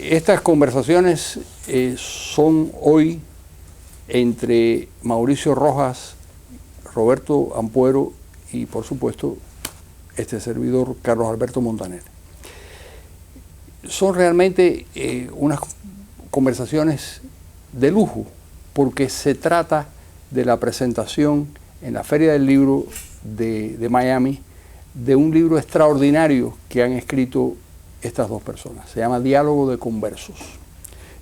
Estas conversaciones son hoy entre Mauricio Rojas, Roberto Ampuero y, por supuesto, este servidor, Carlos Alberto Montaner. Son realmente unas conversaciones de lujo, porque se trata de la presentación en la Feria del Libro de Miami de un libro extraordinario que han escrito estas dos personas. Se llama Diálogo de Conversos.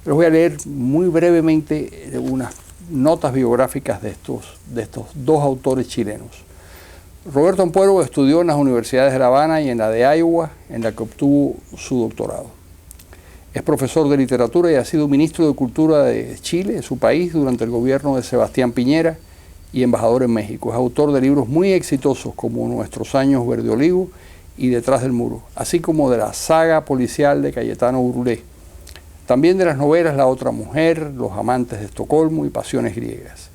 Les voy a leer muy brevemente unas notas biográficas de estos dos autores chilenos. Roberto Ampuero estudió en las universidades de La Habana y en la de Iowa, en la que obtuvo su doctorado. Es profesor de literatura y ha sido ministro de Cultura de Chile, su país, durante el gobierno de Sebastián Piñera, y embajador en México. Es autor de libros muy exitosos como Nuestros años verde olivo y Detrás del muro, así como de la saga policial de Cayetano Brulé. También de las novelas La otra mujer, Los amantes de Estocolmo y Pasiones griegas.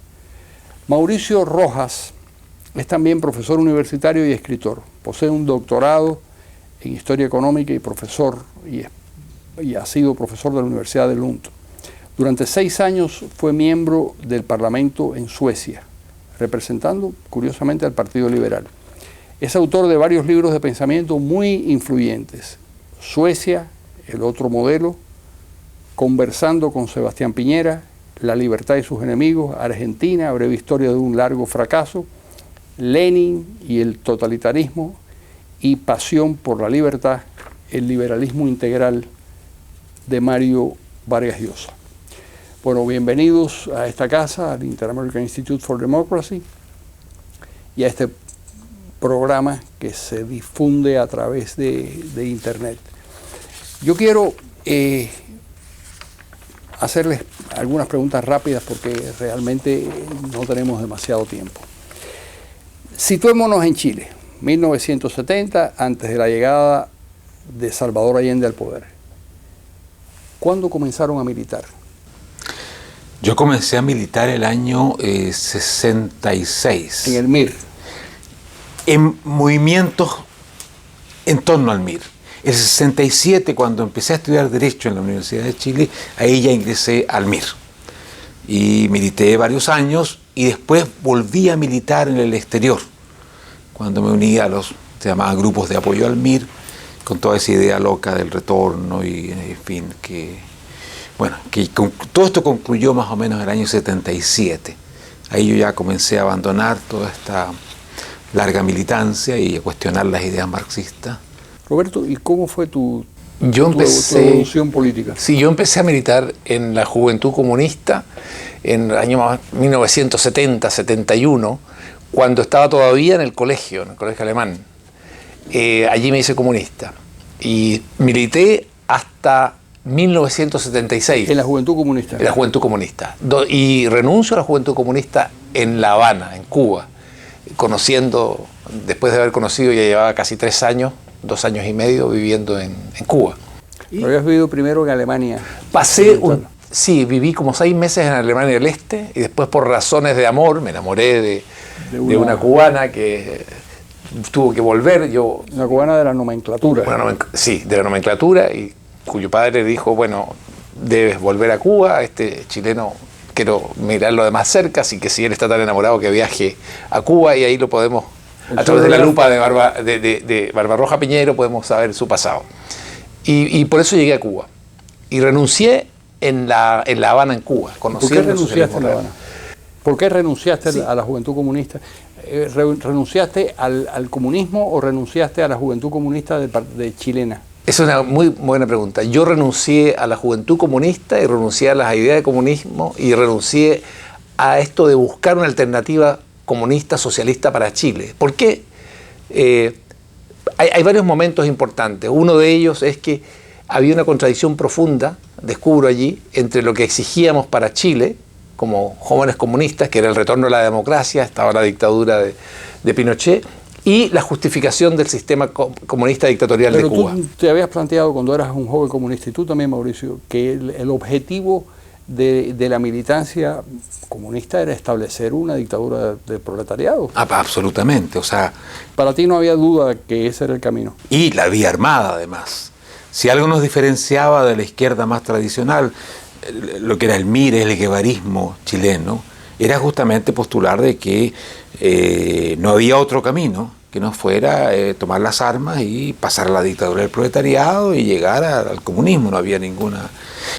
Mauricio Rojas es también profesor universitario y escritor. Posee un doctorado en Historia Económica y profesor y ha sido profesor de la Universidad de Lund. Durante 6 años fue miembro del Parlamento en Suecia, representando, curiosamente, al Partido Liberal. Es autor de varios libros de pensamiento muy influyentes. Suecia, El otro modelo, Conversando con Sebastián Piñera, La libertad y sus enemigos, Argentina, breve historia de un largo fracaso, Lenin y el totalitarismo, y Pasión por la libertad, el liberalismo integral, de Mario Vargas Llosa. Bueno, bienvenidos a esta casa, al Inter-American Institute for Democracy, y a este programa que se difunde a través de Internet. Yo quiero hacerles algunas preguntas rápidas porque realmente no tenemos demasiado tiempo. Situémonos en Chile, 1970, antes de la llegada de Salvador Allende al poder. ¿Cuándo comenzaron a militar? Yo comencé a militar el año 66. En el MIR. En movimientos en torno al MIR. El 67, cuando empecé a estudiar Derecho en la Universidad de Chile, ahí ya ingresé al MIR. Y milité varios años y después volví a militar en el exterior, cuando me uní a se llamaban grupos de apoyo al MIR, con toda esa idea loca del retorno y, en fin, todo esto concluyó más o menos en el año 77. Ahí yo ya comencé a abandonar toda esta larga militancia y a cuestionar las ideas marxistas. Roberto, ¿y cómo fue tu evolución política? Sí, yo empecé a militar en la Juventud Comunista en el año 1970-71, cuando estaba todavía en el colegio alemán. Allí me hice comunista y milité hasta 1976. ¿En la Juventud Comunista? En la Juventud Comunista. Y renuncio a la Juventud Comunista en La Habana, en Cuba, después de haber conocido, ya llevaba casi 3 años, 2 años y medio viviendo en Cuba. ¿Pero habías vivido primero en Alemania? Sí, viví como 6 meses en Alemania del Este y después, por razones de amor, me enamoré de una cubana que tuvo que volver. Una cubana de la nomenclatura. Sí, de la nomenclatura, y cuyo padre dijo, bueno, debes volver a Cuba, este chileno quiero mirarlo de más cerca, así que si él está tan enamorado que viaje a Cuba, y ahí lo podemos, a través de la lupa de Barbarroja Piñero, podemos saber su pasado. Y por eso llegué a Cuba. Y renuncié en La Habana, en Cuba. ¿Por qué renunciaste en La Habana? ¿Por qué renunciaste a la Juventud Comunista? ¿Renunciaste al comunismo o renunciaste a la Juventud Comunista de chilena? Es una muy buena pregunta. Yo renuncié a la Juventud Comunista y renuncié a las ideas de comunismo y renuncié a esto de buscar una alternativa comunista, socialista para Chile. ¿Por qué? Hay varios momentos importantes. Uno de ellos es que había una contradicción profunda, descubro allí, entre lo que exigíamos para Chile como jóvenes comunistas, que era el retorno a la democracia, estaba la dictadura de Pinochet, y la justificación del sistema comunista dictatorial de Cuba. Pero tú te habías planteado cuando eras un joven comunista, y tú también, Mauricio, que el objetivo de la militancia comunista era establecer una dictadura del proletariado. Absolutamente, o sea... Para ti no había duda que ese era el camino. Y la vía armada, además. Si algo nos diferenciaba de la izquierda más tradicional, lo que era el MIR, el guevarismo chileno, era justamente postular de que no había otro camino que no fuera tomar las armas y pasar a la dictadura del proletariado y llegar al comunismo. No había ninguna...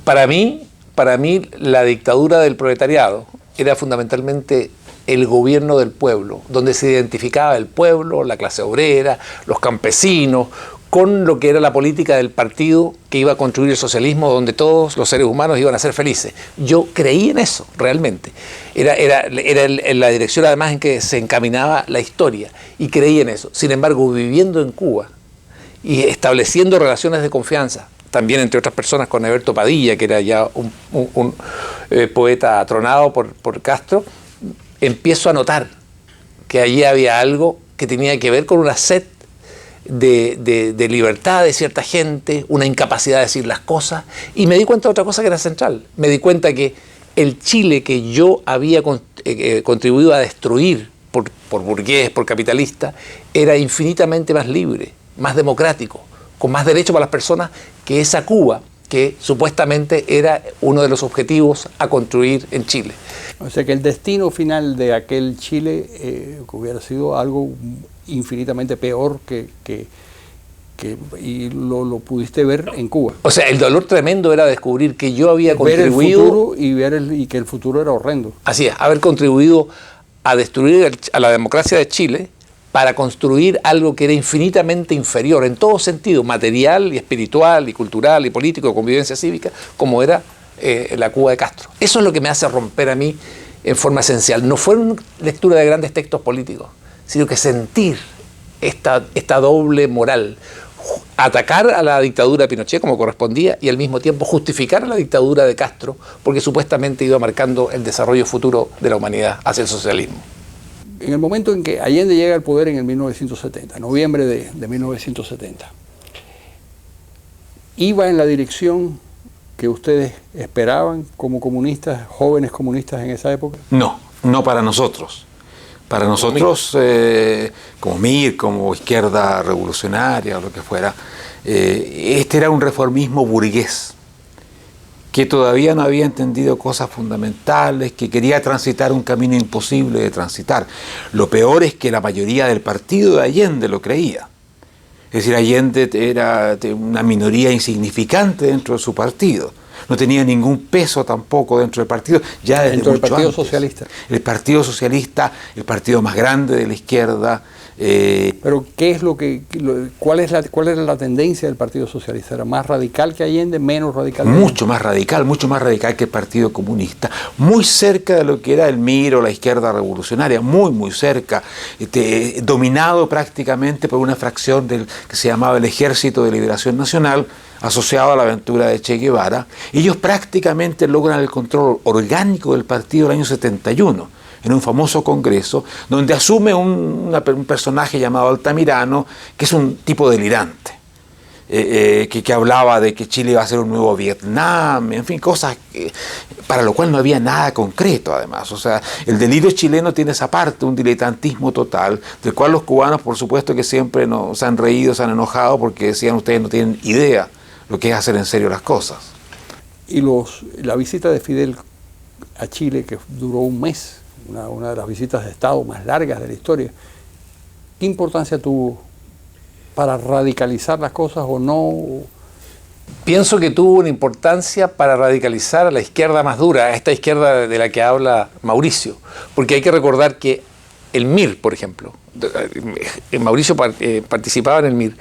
Para mí, la dictadura del proletariado era fundamentalmente el gobierno del pueblo, donde se identificaba el pueblo, la clase obrera, los campesinos, con lo que era la política del partido que iba a construir el socialismo, donde todos los seres humanos iban a ser felices. Yo creí en eso, realmente. Era la dirección además en que se encaminaba la historia, y creí en eso. Sin embargo, viviendo en Cuba y estableciendo relaciones de confianza, también entre otras personas con Eberto Padilla, que era ya un poeta atronado por Castro, empiezo a notar que allí había algo que tenía que ver con una sed de libertad de cierta gente, una incapacidad de decir las cosas, y me di cuenta de otra cosa que era central. Me di cuenta que el Chile que yo había contribuido a destruir por burgués, por capitalista, era infinitamente más libre, más democrático, con más derechos para las personas que esa Cuba, que supuestamente era uno de los objetivos a construir en Chile. O sea que el destino final de aquel Chile hubiera sido algo infinitamente peor y lo pudiste ver en Cuba. O sea, el dolor tremendo era descubrir que yo había contribuido... Ver el futuro y que el futuro era horrendo. Así es, haber contribuido a destruir a la democracia de Chile para construir algo que era infinitamente inferior en todo sentido, material y espiritual y cultural y político, de convivencia cívica, como era la Cuba de Castro. Eso es lo que me hace romper a mí en forma esencial. No fue una lectura de grandes textos políticos, sino que sentir esta doble moral. Atacar a la dictadura de Pinochet como correspondía y al mismo tiempo justificar a la dictadura de Castro porque supuestamente iba marcando el desarrollo futuro de la humanidad hacia el socialismo. En el momento en que Allende llega al poder en el 1970, noviembre de 1970, ¿iba en la dirección que ustedes esperaban como comunistas, jóvenes comunistas en esa época? No, no para nosotros. Para nosotros, como MIR, como izquierda revolucionaria o lo que fuera, este era un reformismo burgués, que todavía no había entendido cosas fundamentales, que quería transitar un camino imposible de transitar. Lo peor es que la mayoría del partido de Allende lo creía. Es decir, Allende era una minoría insignificante dentro de su partido. No tenía ningún peso tampoco dentro del partido, ya desde dentro del mucho Partido antes. Socialista. El Partido Socialista, el partido más grande de la izquierda. Pero ¿qué es cuál era la tendencia del Partido Socialista? ¿Era más radical que Allende, menos radical? Mucho más radical que el Partido Comunista, muy cerca de lo que era el MIR o la izquierda revolucionaria, muy cerca, dominado prácticamente por una fracción que se llamaba el Ejército de Liberación Nacional, asociado a la aventura de Che Guevara. Ellos prácticamente logran el control orgánico del partido el año 71, en un famoso congreso, donde asume un personaje llamado Altamirano, que es un tipo delirante, que hablaba de que Chile iba a ser un nuevo Vietnam, en fin, cosas para lo cual no había nada concreto además. O sea, el delirio chileno tiene esa parte, un diletantismo total, del cual los cubanos por supuesto que siempre se han reído, se han enojado, porque decían ustedes no tienen idea lo que es hacer en serio las cosas. Y la visita de Fidel a Chile, que duró un mes, una de las visitas de Estado más largas de la historia, ¿qué importancia tuvo para radicalizar las cosas o no? Pienso que tuvo una importancia para radicalizar a la izquierda más dura, a esta izquierda de la que habla Mauricio, porque hay que recordar que el MIR, por ejemplo, Mauricio participaba en el MIR,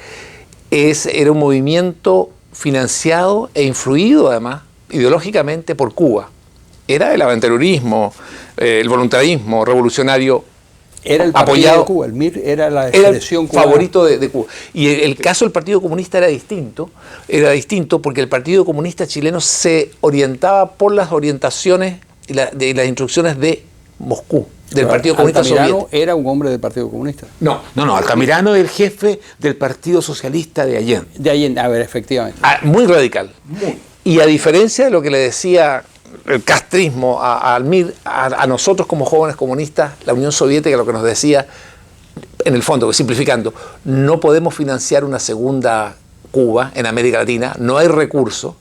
era un movimiento financiado e influido además ideológicamente por Cuba. Era el aventurerismo, el voluntarismo revolucionario. Era el partido apoyado de Cuba, el MIR era la expresión cubana. Favorito de Cuba. Y el caso del Partido Comunista era distinto porque el Partido Comunista chileno se orientaba por las orientaciones y las instrucciones de Moscú, del Partido Comunista Soviético. ¿Era un hombre del Partido Comunista? No, Altamirano es el jefe del Partido Socialista de Allende. De Allende, a ver, efectivamente. Muy radical. Y a diferencia de lo que le decía el castrismo al MIR, a nosotros como jóvenes comunistas, la Unión Soviética lo que nos decía, en el fondo, simplificando, no podemos financiar una segunda Cuba, en América Latina, no hay recursos,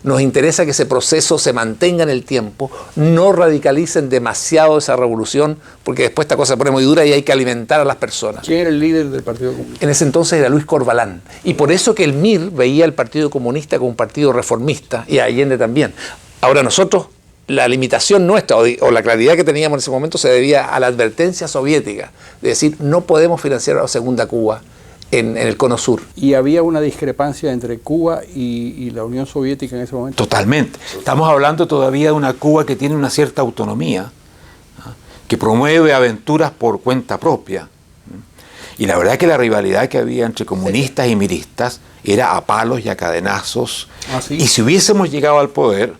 nos interesa que ese proceso se mantenga en el tiempo, no radicalicen demasiado esa revolución, porque después esta cosa se pone muy dura y hay que alimentar a las personas. ¿Quién era el líder del Partido Comunista? En ese entonces era Luis Corvalán. Y por eso que el MIR veía al Partido Comunista como un partido reformista, y a Allende también. Ahora nosotros, la limitación nuestra o la claridad que teníamos en ese momento se debía a la advertencia soviética, de decir, no podemos financiar a la segunda Cuba en el Cono Sur. ¿Y había una discrepancia entre Cuba y la Unión Soviética en ese momento? Totalmente. Estamos hablando todavía de una Cuba que tiene una cierta autonomía, ¿ah? Que promueve aventuras por cuenta propia. Y la verdad es que la rivalidad que había entre comunistas y miristas era a palos y a cadenazos. ¿Ah, sí? Y si hubiésemos llegado al poder,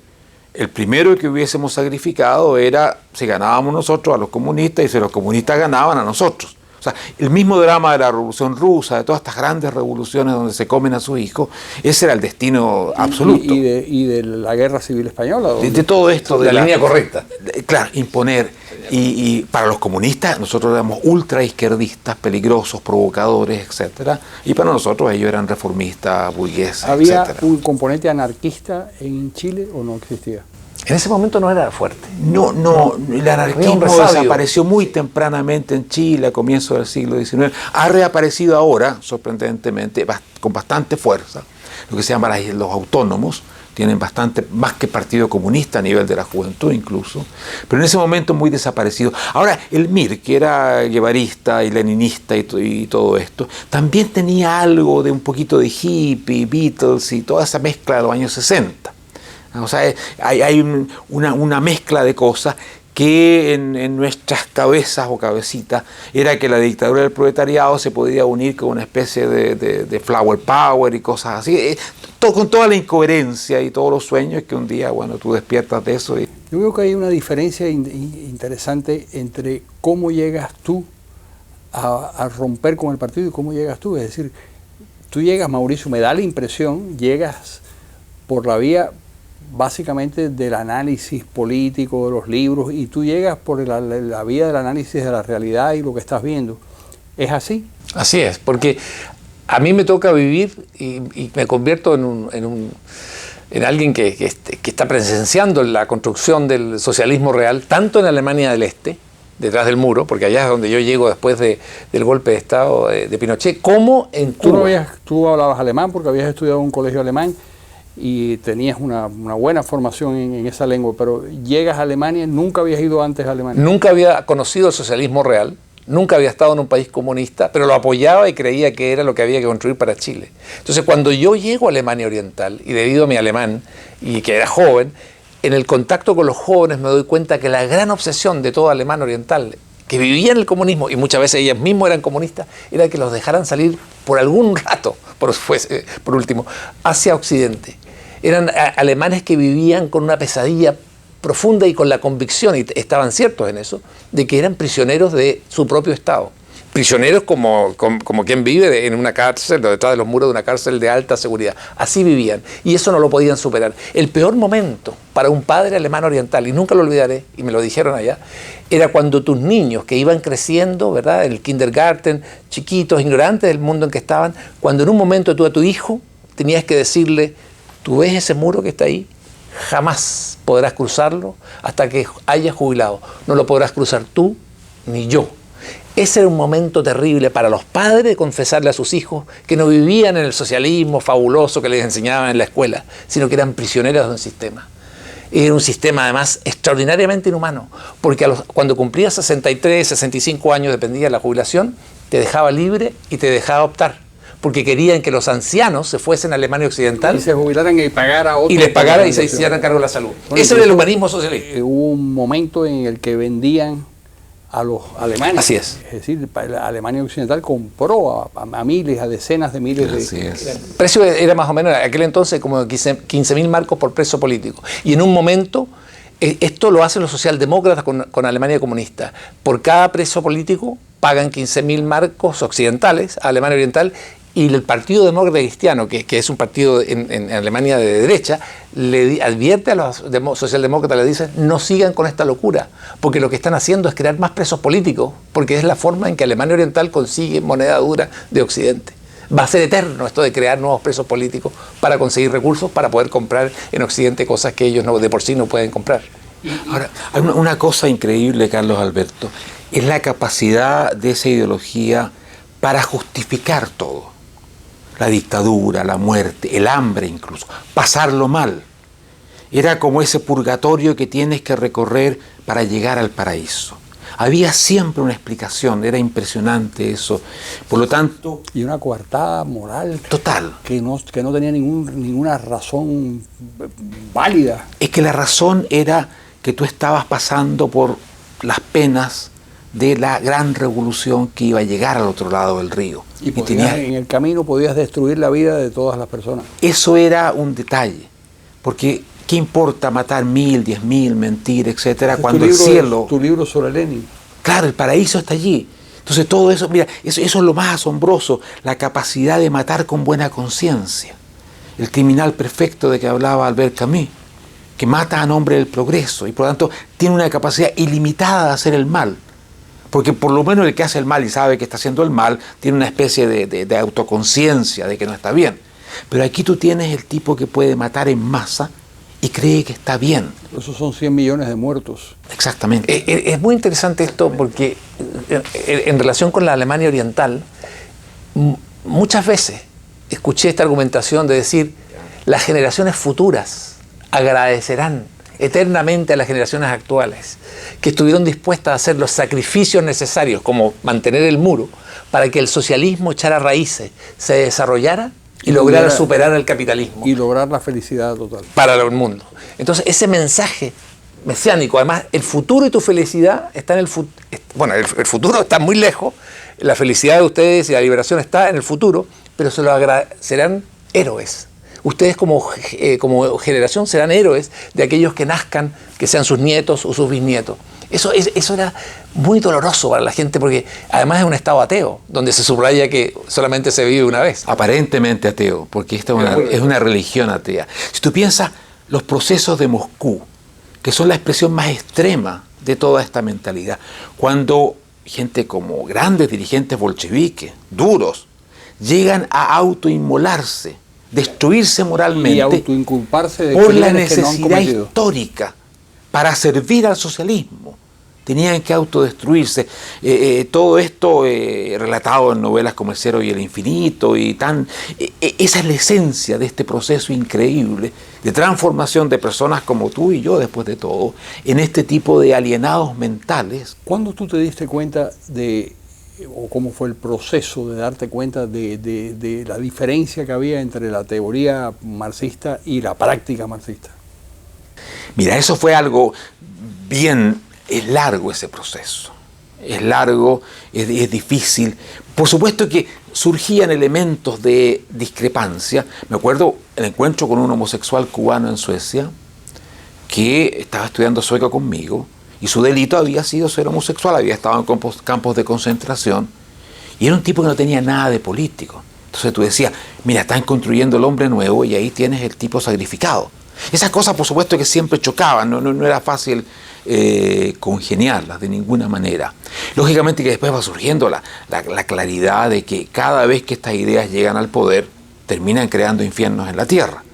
el primero que hubiésemos sacrificado era si ganábamos nosotros a los comunistas y si los comunistas ganaban a nosotros. O sea, el mismo drama de la Revolución Rusa, de todas estas grandes revoluciones donde se comen a sus hijos, ese era el destino absoluto. Y de la Guerra Civil Española. De todo esto. De la línea correcta. Claro, imponer. Y para los comunistas, nosotros éramos ultra izquierdistas, peligrosos, provocadores, etcétera. Y para nosotros ellos eran reformistas, burgueses, ¿Había etcétera. un componente anarquista en Chile o no existía? En ese momento no era fuerte. No, el anarquismo desapareció muy tempranamente en Chile a comienzos del siglo XIX. Ha reaparecido ahora, sorprendentemente, con bastante fuerza, lo que se llama los autónomos. Tienen bastante, más que Partido Comunista a nivel de la juventud incluso, pero en ese momento muy desaparecido. Ahora, el MIR, que era guevarista y leninista y todo esto, también tenía algo de un poquito de hippie, Beatles y toda esa mezcla de los años 60. O sea, hay una mezcla de cosas que en nuestras cabezas o cabecitas era que la dictadura del proletariado se podía unir con una especie de flower power y cosas así, con toda la incoherencia y todos los sueños que un día, bueno, tú despiertas de eso. Yo veo que hay una diferencia interesante entre cómo llegas tú a romper con el partido y cómo llegas tú. Es decir, tú llegas, Mauricio, me da la impresión, llegas por la vía básicamente del análisis político, de los libros, y tú llegas por la vía del análisis de la realidad y lo que estás viendo. ¿Es así? Así es, porque a mí me toca vivir y me convierto en alguien que está presenciando la construcción del socialismo real, tanto en Alemania del Este, detrás del muro, porque allá es donde yo llego después del golpe de Estado de Pinochet, como en Cuba. Tú hablabas alemán porque habías estudiado en un colegio alemán y tenías una buena formación en esa lengua, pero llegas a Alemania, nunca habías ido antes a Alemania. Nunca había conocido el socialismo real, nunca había estado en un país comunista, pero lo apoyaba y creía que era lo que había que construir para Chile. Entonces, cuando yo llego a Alemania Oriental, y debido a mi alemán, y que era joven, en el contacto con los jóvenes me doy cuenta que la gran obsesión de todo alemán oriental, que vivía en el comunismo, y muchas veces ellos mismos eran comunistas, era que los dejaran salir por algún rato, por último, hacia Occidente. Eran alemanes que vivían con una pesadilla profunda y con la convicción, y estaban ciertos en eso, de que eran prisioneros de su propio Estado. Prisioneros como quien vive en una cárcel, detrás de los muros de una cárcel de alta seguridad. Así vivían, y eso no lo podían superar. El peor momento para un padre alemán oriental, y nunca lo olvidaré, y me lo dijeron allá, era cuando tus niños que iban creciendo, ¿verdad?, en el kindergarten, chiquitos, ignorantes del mundo en que estaban, cuando en un momento tú a tu hijo tenías que decirle: ¿tú ves ese muro que está ahí? Jamás podrás cruzarlo hasta que hayas jubilado. No lo podrás cruzar tú ni yo. Ese era un momento terrible para los padres de confesarle a sus hijos que no vivían en el socialismo fabuloso que les enseñaban en la escuela, sino que eran prisioneros de un sistema. Era un sistema además extraordinariamente inhumano, porque cuando cumplías 63, 65 años, dependía de la jubilación, te dejaba libre y te dejaba optar, porque querían que los ancianos se fuesen a Alemania Occidental y se jubilaran y pagara otro, y les pagara y se hicieran cargo de la salud. Bueno, ese era el humanismo socialista. Hubo un momento en el que vendían a los alemanes. Así es. Es decir, la Alemania Occidental compró a miles, a decenas de miles Así de... es. El precio era más o menos, en aquel entonces, como 15.000 marcos por preso político. Y en un momento, esto lo hacen los socialdemócratas con Alemania comunista. Por cada preso político pagan 15.000 marcos occidentales a Alemania Oriental, y el Partido Demócrata Cristiano, que es un partido en Alemania de derecha, le advierte a los socialdemócratas, le dicen: no sigan con esta locura, porque lo que están haciendo es crear más presos políticos, porque es la forma en que Alemania Oriental consigue moneda dura de Occidente. Va a ser eterno esto de crear nuevos presos políticos para conseguir recursos, para poder comprar en Occidente cosas que ellos de por sí no pueden comprar. Ahora, hay una cosa increíble, Carlos Alberto, es la capacidad de esa ideología para justificar todo. La dictadura, la muerte, el hambre incluso, pasarlo mal. Era como ese purgatorio que tienes que recorrer para llegar al paraíso. Había siempre una explicación, era impresionante eso. Por lo tanto... Y una coartada moral. Total. Que no tenía ninguna razón válida. Es que la razón era que tú estabas pasando por las penas de la gran revolución que iba a llegar al otro lado del río. Y en el camino podías destruir la vida de todas las personas. Eso era un detalle, porque ¿qué importa matar 1000, 10.000, mentir, etcétera, cuando el cielo... Tu libro sobre Lenin. Claro, el paraíso está allí. Entonces todo eso, mira, eso es lo más asombroso, la capacidad de matar con buena conciencia. El criminal perfecto de que hablaba Albert Camus, que mata a nombre del progreso y por lo tanto tiene una capacidad ilimitada de hacer el mal. Porque por lo menos el que hace el mal y sabe que está haciendo el mal, tiene una especie de autoconciencia de que no está bien. Pero aquí tú tienes el tipo que puede matar en masa y cree que está bien. Esos son 100 millones de muertos. Exactamente. Es muy interesante esto porque en relación con la Alemania Oriental, muchas veces escuché esta argumentación de decir, las generaciones futuras agradecerán eternamente a las generaciones actuales, que estuvieron dispuestas a hacer los sacrificios necesarios, como mantener el muro, para que el socialismo echara raíces, se desarrollara y lograra superar al capitalismo. Y lograr la felicidad total. Para el mundo. Entonces, ese mensaje mesiánico, además, el futuro y tu felicidad está en el futuro. Bueno, el futuro está muy lejos, la felicidad de ustedes y la liberación está en el futuro, pero serán héroes. Ustedes como generación serán héroes de aquellos que nazcan, que sean sus nietos o sus bisnietos. Eso era muy doloroso para la gente porque además es un estado ateo, donde se subraya que solamente se vive una vez. Aparentemente ateo, porque esta es una religión atea. Si tú piensas los procesos de Moscú, que son la expresión más extrema de toda esta mentalidad, cuando gente como grandes dirigentes bolcheviques, duros, llegan a autoinmolarse, destruirse moralmente y autoinculparse de por la necesidad histórica para servir al socialismo. Tenían que autodestruirse. Todo esto relatado en novelas como El Cero y el Infinito y esa es la esencia de este proceso increíble de transformación de personas como tú y yo, después de todo, en este tipo de alienados mentales. ¿Cuándo tú te diste cuenta o cómo fue el proceso de darte cuenta de la diferencia que había entre la teoría marxista y la práctica marxista? Mira, eso fue algo es largo ese proceso, es largo, es difícil. Por supuesto que surgían elementos de discrepancia. Me acuerdo el encuentro con un homosexual cubano en Suecia que estaba estudiando sueco conmigo y su delito había sido ser homosexual, había estado en campos de concentración y era un tipo que no tenía nada de político. Entonces tú decías, mira, están construyendo el hombre nuevo y ahí tienes el tipo sacrificado. Esas cosas, por supuesto, que siempre chocaban, no era fácil congeniarlas de ninguna manera. Lógicamente que después va surgiendo la claridad de que cada vez que estas ideas llegan al poder, terminan creando infiernos en la tierra.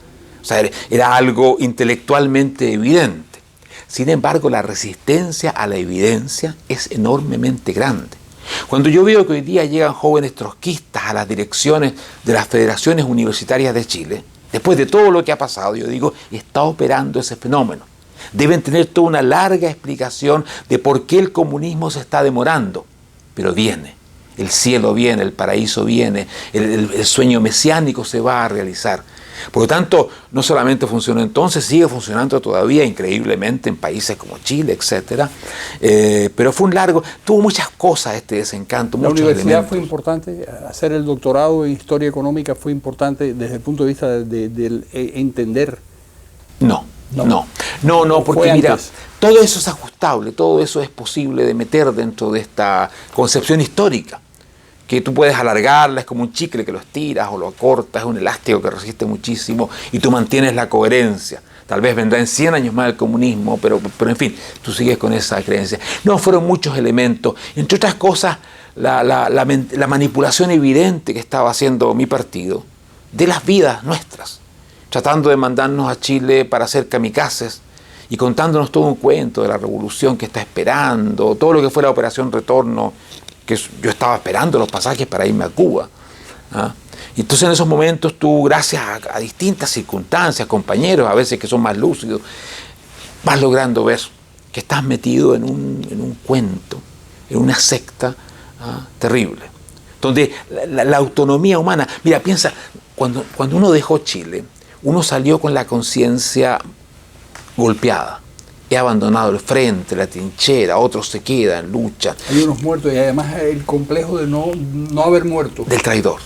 O sea, era algo intelectualmente evidente. Sin embargo, la resistencia a la evidencia es enormemente grande. Cuando yo veo que hoy día llegan jóvenes trotskistas a las direcciones de las federaciones universitarias de Chile, después de todo lo que ha pasado, yo digo, está operando ese fenómeno. Deben tener toda una larga explicación de por qué el comunismo se está demorando. Pero viene, el cielo viene, el paraíso viene, el sueño mesiánico se va a realizar. Por lo tanto, no solamente funcionó entonces, sigue funcionando todavía increíblemente en países como Chile, etcétera. Pero fue tuvo muchas cosas este desencanto. La universidad elementos. fue importante, hacer el doctorado en historia económica fue importante desde el punto de vista de entender. No, porque mira, todo eso es ajustable, todo eso es posible de meter dentro de esta concepción histórica. Que tú puedes alargarla, es como un chicle que lo estiras o lo acortas, es un elástico que resiste muchísimo y tú mantienes la coherencia. Tal vez vendrá en 100 años más el comunismo, pero en fin, tú sigues con esa creencia. No, fueron muchos elementos. Entre otras cosas, la manipulación evidente que estaba haciendo mi partido de las vidas nuestras, tratando de mandarnos a Chile para hacer kamikazes y contándonos todo un cuento de la revolución que está esperando, todo lo que fue la Operación Retorno, que yo estaba esperando los pasajes para irme a Cuba. ¿Ah? Y entonces en esos momentos tú, gracias a distintas circunstancias, compañeros a veces que son más lúcidos, vas logrando ver que estás metido en un cuento, en una secta terrible, donde la autonomía humana, mira, piensa, cuando uno dejó Chile, uno salió con la conciencia golpeada. He abandonado el frente, la trinchera, otros se quedan, luchan. Hay unos muertos y además el complejo de no haber muerto. Del traidor.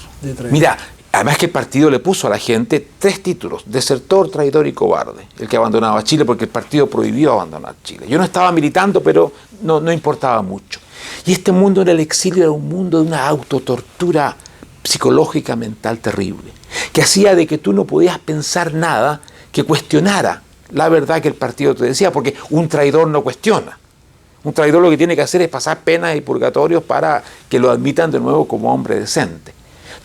Mira, además que el partido le puso a la gente 3 títulos: desertor, traidor y cobarde. El que abandonaba Chile, porque el partido prohibió abandonar Chile. Yo no estaba militando, pero no importaba mucho. Y este mundo en el exilio era un mundo de una autotortura psicológica, mental terrible, que hacía de que tú no podías pensar nada que cuestionara la verdad que el partido te decía, porque un traidor no cuestiona. Un traidor lo que tiene que hacer es pasar penas y purgatorios para que lo admitan de nuevo como hombre decente.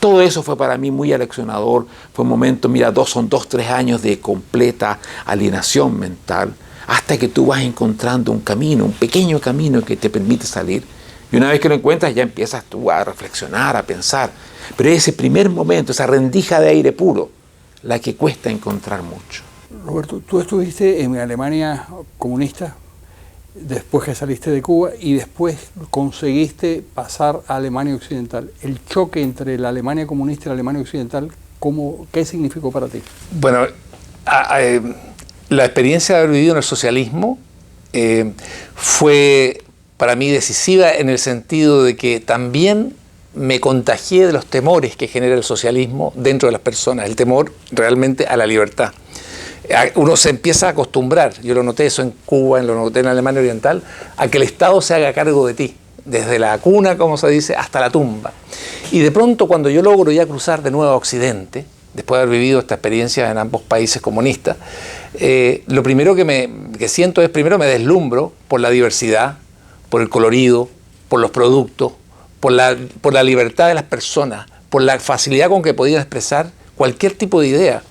Todo eso fue para mí muy aleccionador. Fue un momento, mira, 3 años de completa alienación mental, hasta que tú vas encontrando un camino, un pequeño camino que te permite salir. Y una vez que lo encuentras ya empiezas tú a reflexionar, a pensar. Pero ese primer momento, esa rendija de aire puro, la que cuesta encontrar mucho. Roberto, tú estuviste en Alemania comunista después que saliste de Cuba y después conseguiste pasar a Alemania Occidental. El choque entre la Alemania comunista y la Alemania Occidental, ¿qué significó para ti? Bueno, la experiencia de haber vivido en el socialismo fue para mí decisiva en el sentido de que también me contagié de los temores que genera el socialismo dentro de las personas, el temor realmente a la libertad. Uno se empieza a acostumbrar, yo lo noté eso en Cuba, lo noté en Alemania Oriental, a que el Estado se haga cargo de ti, desde la cuna, como se dice, hasta la tumba. Y de pronto cuando yo logro ya cruzar de nuevo a Occidente, después de haber vivido esta experiencia en ambos países comunistas, lo primero que siento es, primero me deslumbro por la diversidad, por el colorido, por los productos, por la libertad de las personas, por la facilidad con que podían expresar cualquier tipo de idea.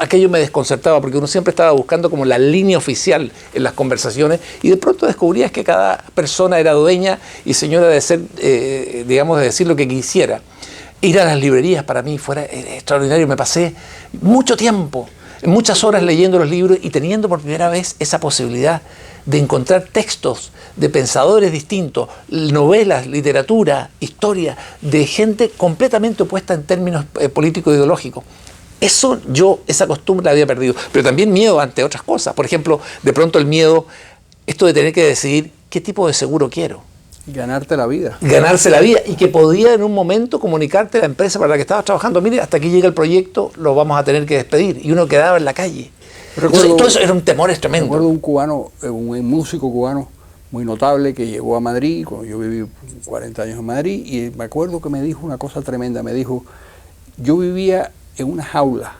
Aquello me desconcertaba porque uno siempre estaba buscando como la línea oficial en las conversaciones y de pronto descubrías que cada persona era dueña y señora de ser, digamos, de decir lo que quisiera. Ir a las librerías para mí fuera extraordinario. Me pasé mucho tiempo, muchas horas leyendo los libros y teniendo por primera vez esa posibilidad de encontrar textos de pensadores distintos, novelas, literatura, historia, de gente completamente opuesta en términos políticos e ideológicos. Esa costumbre la había perdido, pero también miedo ante otras cosas. Por ejemplo, de pronto el miedo, esto de tener que decidir qué tipo de seguro quiero. Ganarte la vida. Ganarse la vida y que podía en un momento comunicarte a la empresa para la que estabas trabajando, mire, hasta aquí llega el proyecto, lo vamos a tener que despedir. Y uno quedaba en la calle. Entonces, todo eso era un temor tremendo. Recuerdo un cubano, un músico cubano muy notable que llegó a Madrid, cuando yo viví 40 años en Madrid, y me acuerdo que me dijo una cosa tremenda, me dijo, yo vivía en una jaula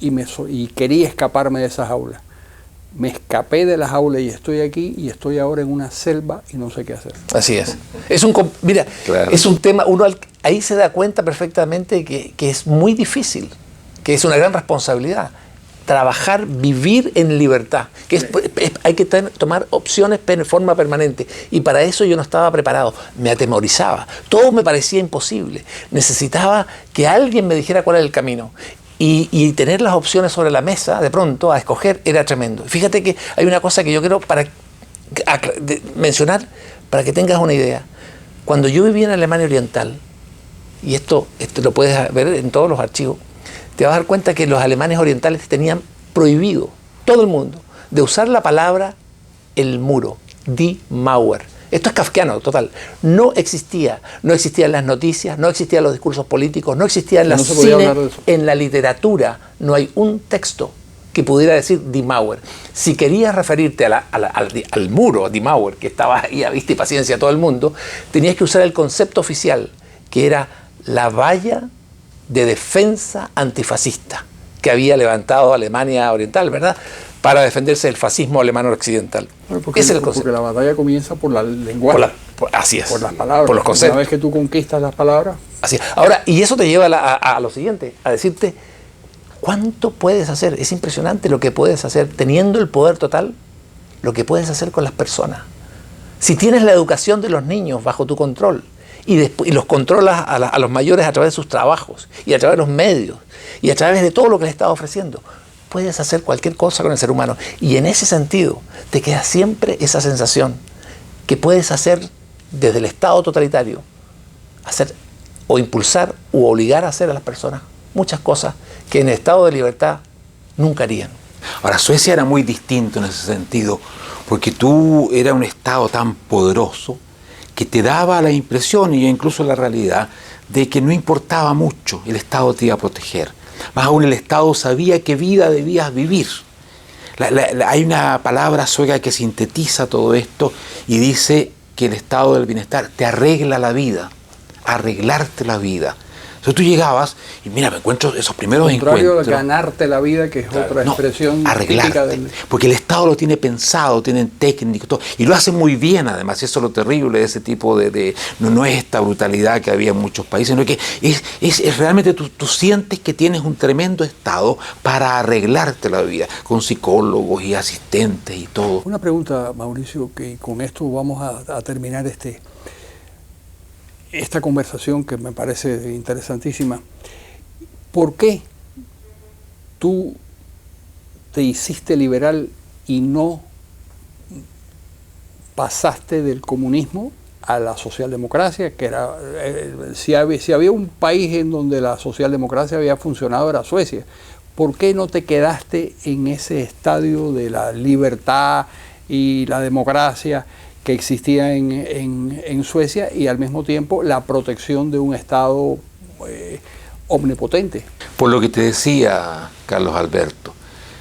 y quería escaparme de esa jaula. Me escapé de la jaula y estoy aquí y estoy ahora en una selva y no sé qué hacer. Así es. Mira, claro. Es un tema, uno ahí se da cuenta perfectamente que es muy difícil, que es una gran responsabilidad. Trabajar, vivir en libertad, que hay que tomar opciones en forma permanente y para eso yo no estaba preparado, me atemorizaba, todo me parecía imposible, necesitaba que alguien me dijera cuál era el camino y tener las opciones sobre la mesa de pronto a escoger era tremendo. Fíjate que hay una cosa que yo quiero mencionar para que tengas una idea. Cuando yo vivía en Alemania Oriental, y esto lo puedes ver en todos los archivos, te vas a dar cuenta que los alemanes orientales tenían prohibido, todo el mundo, de usar la palabra el muro, die Mauer. Esto es kafkiano, total. No existían las noticias, no existían los discursos políticos, no existía en la cine, en la literatura, no hay un texto que pudiera decir die Mauer. Si querías referirte al muro, die Mauer, que estaba ahí a vista y paciencia a todo el mundo, tenías que usar el concepto oficial, que era la valla de defensa antifascista que había levantado Alemania Oriental, ¿verdad?, para defenderse del fascismo alemán occidental. Bueno, porque la batalla comienza por la lenguaje. Así es. Por las palabras. Por los conceptos. Una vez que tú conquistas las palabras. Así es. Ahora, y eso te lleva a lo siguiente, a decirte, ¿cuánto puedes hacer? Es impresionante lo que puedes hacer teniendo el poder total, lo que puedes hacer con las personas. Si tienes la educación de los niños bajo tu control y los controlas a los mayores a través de sus trabajos y a través de los medios y a través de todo lo que le estás ofreciendo, puedes hacer cualquier cosa con el ser humano. Y en ese sentido te queda siempre esa sensación que puedes hacer desde el Estado totalitario, hacer o impulsar u obligar a hacer a las personas muchas cosas que en el estado de libertad nunca harían. Ahora, Suecia era muy distinto en ese sentido, porque tú eras un Estado tan poderoso que te daba la impresión, y incluso la realidad, de que no importaba mucho, el Estado te iba a proteger. Más aún, el Estado sabía qué vida debías vivir. Hay una palabra sueca que sintetiza todo esto y dice que el estado del bienestar te arregla la vida, arreglarte la vida. Entonces tú llegabas y mira, me encuentro esos primeros Contrario encuentros. a ganarte la vida, que es otra expresión arreglarte, típica del... porque el Estado lo tiene pensado, tienen técnico, todo, y lo hace muy bien además. Eso es lo terrible de ese tipo no es esta brutalidad que había en muchos países, sino que es realmente tú sientes que tienes un tremendo Estado para arreglarte la vida, con psicólogos y asistentes y todo. Una pregunta, Mauricio, que con esto vamos a terminar esta conversación que me parece interesantísima. ¿Por qué tú te hiciste liberal y no pasaste del comunismo a la socialdemocracia? Que era, si había un país en donde la socialdemocracia había funcionado, era Suecia. ¿Por qué no te quedaste en ese estadio de la libertad y la democracia que existía en Suecia, y al mismo tiempo la protección de un Estado omnipotente? Por lo que te decía, Carlos Alberto,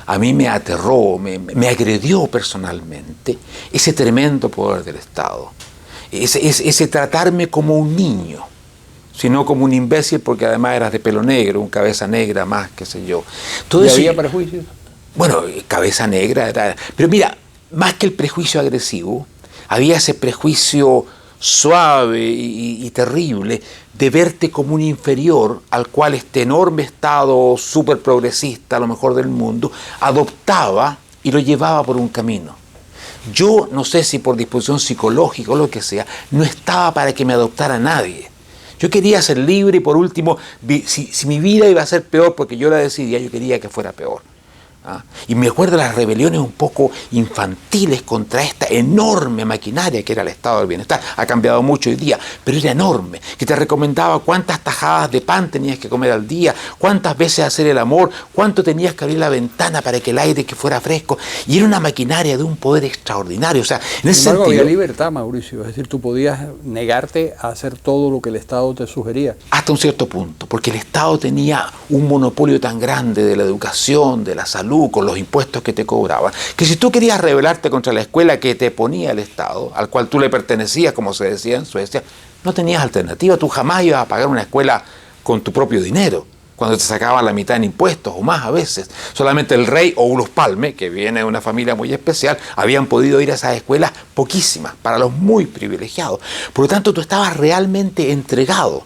a mí me aterró, me agredió personalmente ese tremendo poder del Estado, ese tratarme como un niño, sino como un imbécil, porque además eras de pelo negro, un cabeza negra más, qué sé yo. ¿Y había prejuicios? Bueno, cabeza negra era... Pero mira, más que el prejuicio agresivo, había ese prejuicio suave y terrible de verte como un inferior al cual este enorme Estado súper progresista, a lo mejor del mundo, adoptaba y lo llevaba por un camino. Yo no sé si por disposición psicológica o lo que sea, no estaba para que me adoptara nadie. Yo quería ser libre y por último, si mi vida iba a ser peor porque yo la decidía, yo quería que fuera peor. Y me acuerdo de las rebeliones un poco infantiles contra esta enorme maquinaria que era el Estado del Bienestar. Ha cambiado mucho hoy día, pero era enorme, que te recomendaba cuántas tajadas de pan tenías que comer al día, cuántas veces hacer el amor, cuánto tenías que abrir la ventana para que el aire que fuera fresco, y era una maquinaria de un poder extraordinario. O sea, en ese sentido, había libertad, Mauricio, es decir, tú podías negarte a hacer todo lo que el Estado te sugería. Hasta un cierto punto, porque el Estado tenía un monopolio tan grande de la educación, de la salud, con los impuestos que te cobraban, que si tú querías rebelarte contra la escuela que te ponía el Estado, al cual tú le pertenecías, como se decía en Suecia, no tenías alternativa. Tú jamás ibas a pagar una escuela con tu propio dinero, cuando te sacaban la mitad en impuestos o más a veces. Solamente el rey o Olof Palme, que viene de una familia muy especial, habían podido ir a esas escuelas, poquísimas, para los muy privilegiados. Por lo tanto, tú estabas realmente entregado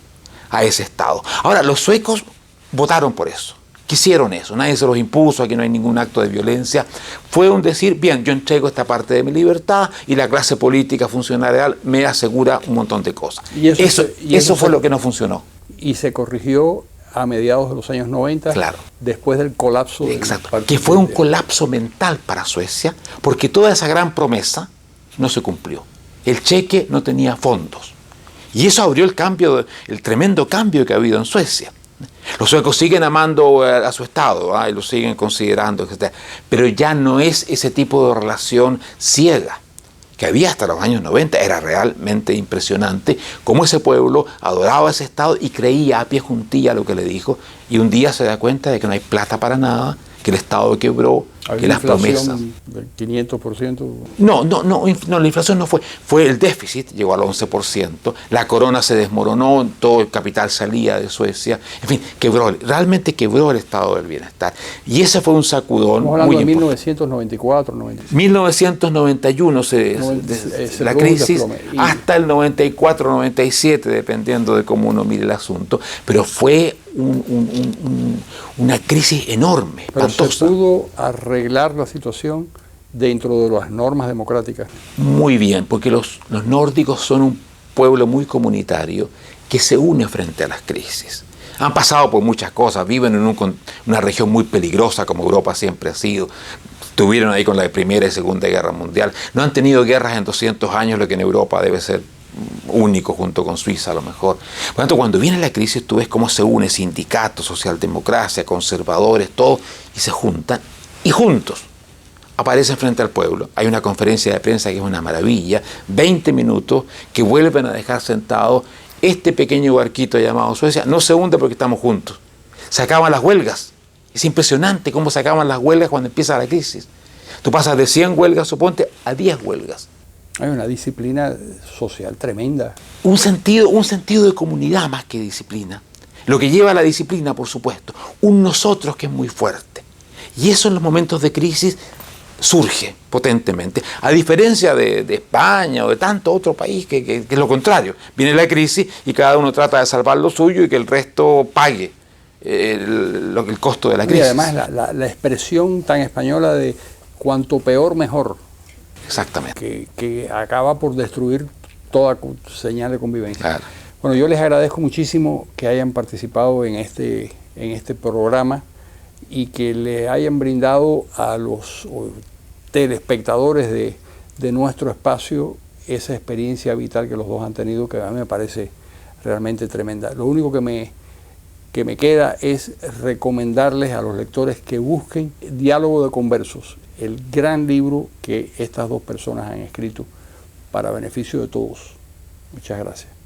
a ese Estado. Ahora, los suecos votaron por eso. Quisieron eso, nadie se los impuso, aquí no hay ningún acto de violencia. Fue un decir, bien, yo entrego esta parte de mi libertad y la clase política funcionarial me asegura un montón de cosas. Y eso fue lo que no funcionó. Y se corrigió a mediados de los años 90, claro, después del colapso. Exacto, que fue un colapso mental para Suecia, porque toda esa gran promesa no se cumplió. El cheque no tenía fondos. Y eso abrió el tremendo cambio que ha habido en Suecia. Los suecos siguen amando a su Estado, y lo siguen considerando, etc. Pero ya no es ese tipo de relación ciega que había hasta los años 90. Era realmente impresionante cómo ese pueblo adoraba a ese Estado y creía a pie juntilla lo que le dijo, y un día se da cuenta de que no hay plata para nada, que el Estado quebró, Había que una las promesas. inflación del 500%. No, la inflación no fue el déficit, llegó al 11%, la corona se desmoronó, todo el capital salía de Suecia, en fin, realmente quebró el estado del bienestar. Y ese fue un sacudón Estamos hablando muy de importante. 1994, 95. 1991 se la produjo crisis, un desplome. hasta el 94, 97, dependiendo de cómo uno mire el asunto, pero fue una crisis enorme, Pero se espantosa. pudo arreglar la situación dentro de las normas democráticas. Muy bien, porque los nórdicos son un pueblo muy comunitario que se une frente a las crisis. Han pasado por muchas cosas, viven en una región muy peligrosa como Europa siempre ha sido. Estuvieron ahí con la Primera y Segunda Guerra Mundial. No han tenido guerras en 200 años, lo que en Europa debe ser único junto con Suiza a lo mejor. Por lo tanto, cuando viene la crisis tú ves cómo se une sindicatos, socialdemocracia, conservadores, todo, y se juntan, y juntos aparecen frente al pueblo. Hay una conferencia de prensa que es una maravilla, 20 minutos que vuelven a dejar sentado este pequeño barquito llamado Suecia. No se hunde porque estamos juntos. Se acaban las huelgas. Es impresionante cómo se acaban las huelgas cuando empieza la crisis. Tú pasas de 100 huelgas, suponte, a 10 huelgas. Hay una disciplina social tremenda. Un sentido de comunidad más que disciplina. Lo que lleva a la disciplina, por supuesto, un nosotros que es muy fuerte. Y eso en los momentos de crisis surge potentemente. A diferencia de España o de tanto otro país que es lo contrario. Viene la crisis y cada uno trata de salvar lo suyo y que el resto pague el costo de la crisis. Y además la expresión tan española de cuanto peor mejor. Exactamente. Que acaba por destruir toda señal de convivencia. Claro. Bueno, yo les agradezco muchísimo que hayan participado en este programa y que le hayan brindado a los telespectadores de nuestro espacio esa experiencia vital que los dos han tenido, que a mí me parece realmente tremenda. Lo único que me queda es recomendarles a los lectores que busquen Diálogo de Conversos, el gran libro que estas dos personas han escrito para beneficio de todos. Muchas gracias.